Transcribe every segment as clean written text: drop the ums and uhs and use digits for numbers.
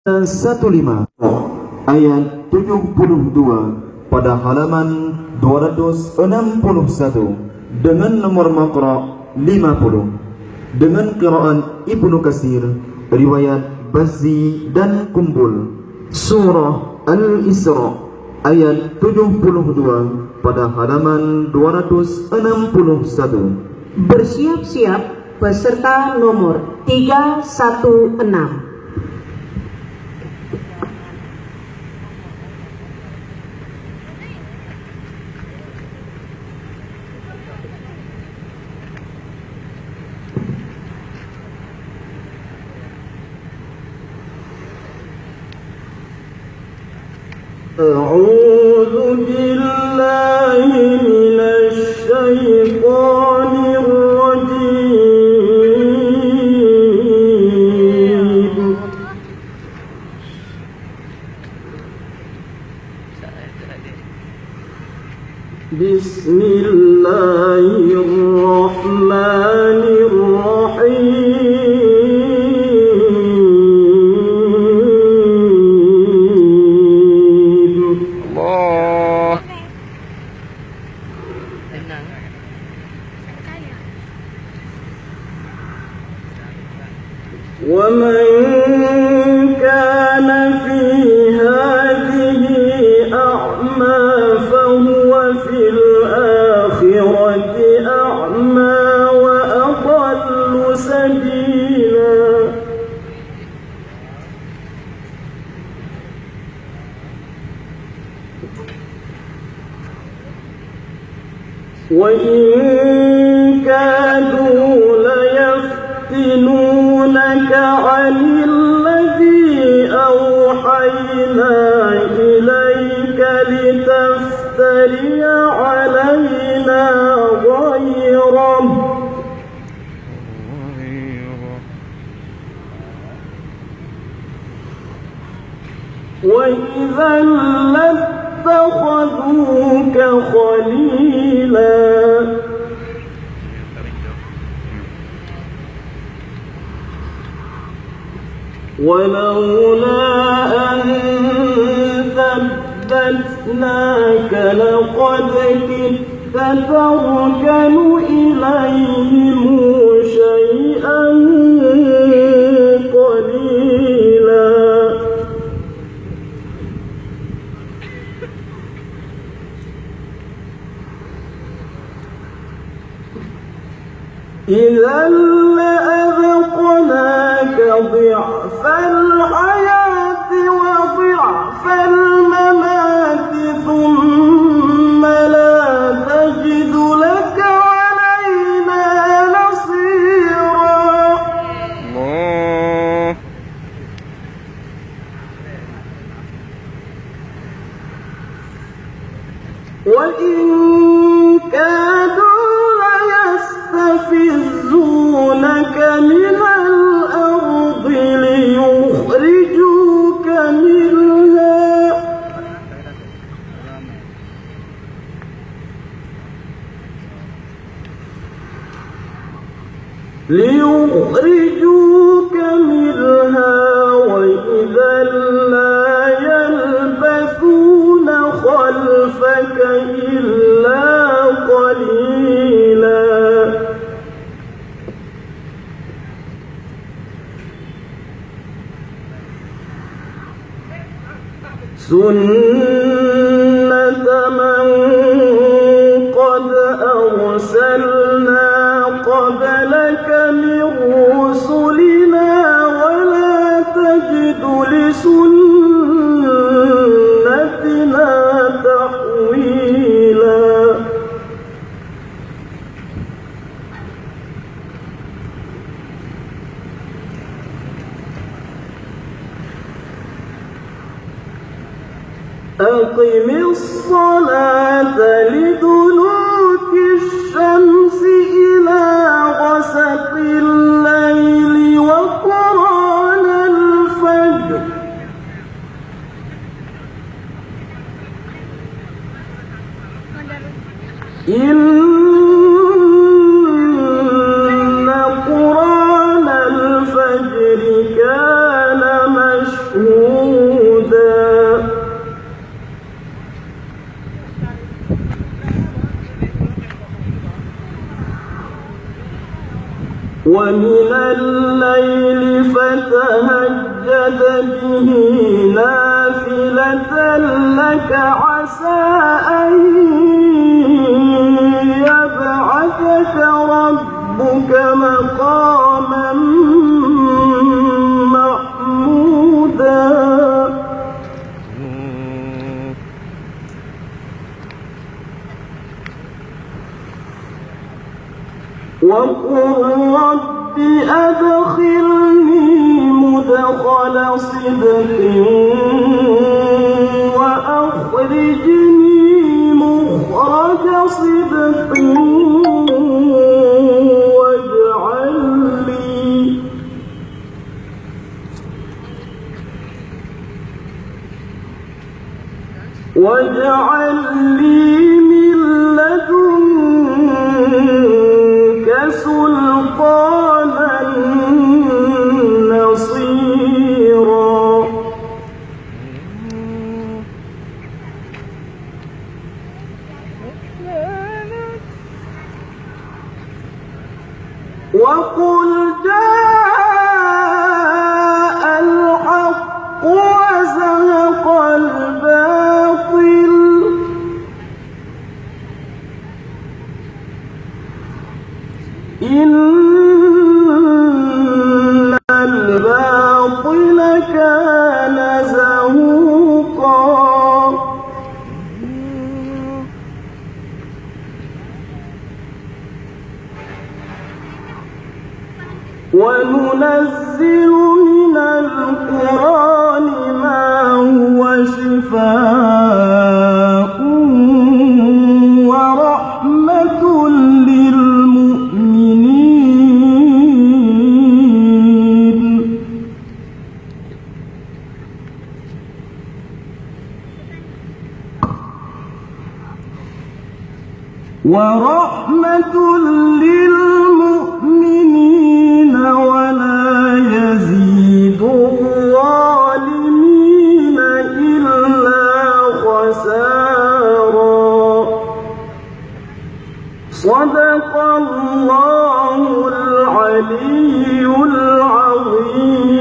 15 ayat 72 pada halaman 261 dengan nomor Maqra 50 dengan qiraan Ibnu Katsir, riwayat Bazzi dan Kumbul. Surah Al-Isra ayat 72 pada halaman 261. Bersiap-siap peserta nomor 316. أعوذ بالله من الشيطان الرجيم. بسم الله الرحمن الرحيم. ومن كان في هذه أعمى فهو في الآخرة أعمى وأضل سبيلا. وإن كادوا ليفتنونك عن الذي أوحينا إليك لتفتري علينا غيره وإذا لاتخذوك خليلا. ولولا أن ثبتناك لقد كدت تركن إليهم شيئا قليلا. إذا لأذقناك ضعف الحياة وضعف الممات ثم لا تجد لك علينا نصيرا. وإن كادوا ليستفزونك من الأرض ليخرجوك منها وإذا لا يلبثون خلفك إلا قليلا. سنة من قد أرسلنا قبلك من رسلنا ولا تجد لسنتنا تحويلا. أقم الصلاة لدلوك الشمس إلى غسق الليل وقرآن الفجر إن قرآن الفجر كان مشهودا. ومن الليل فتهجد به نافلة لك عسى أن يبعثك ربك مقاما محمودا وقل رب أدخلني مدخل صدق وأخرجني مخرج صدق واجعل لي من لدنك سلطانا نصيرا وقل جاء الحق وزهق الباطل إن الباطل كان زهوقا وننزل من القرآن ما هو شفاء ورحمة للمؤمنين ولا يزيد الظالمين إلا خسارا صدق الله العلي العظيم.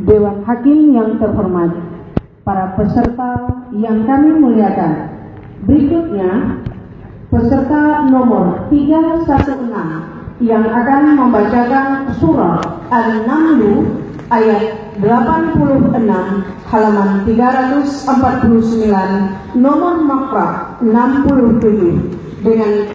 Dewan Hakim yang terhormat, para peserta yang kami muliakan, berikutnya peserta nomor 316 yang akan membacakan surah An-Naml ayat 86 halaman 349 nomor makhraj 67 dengan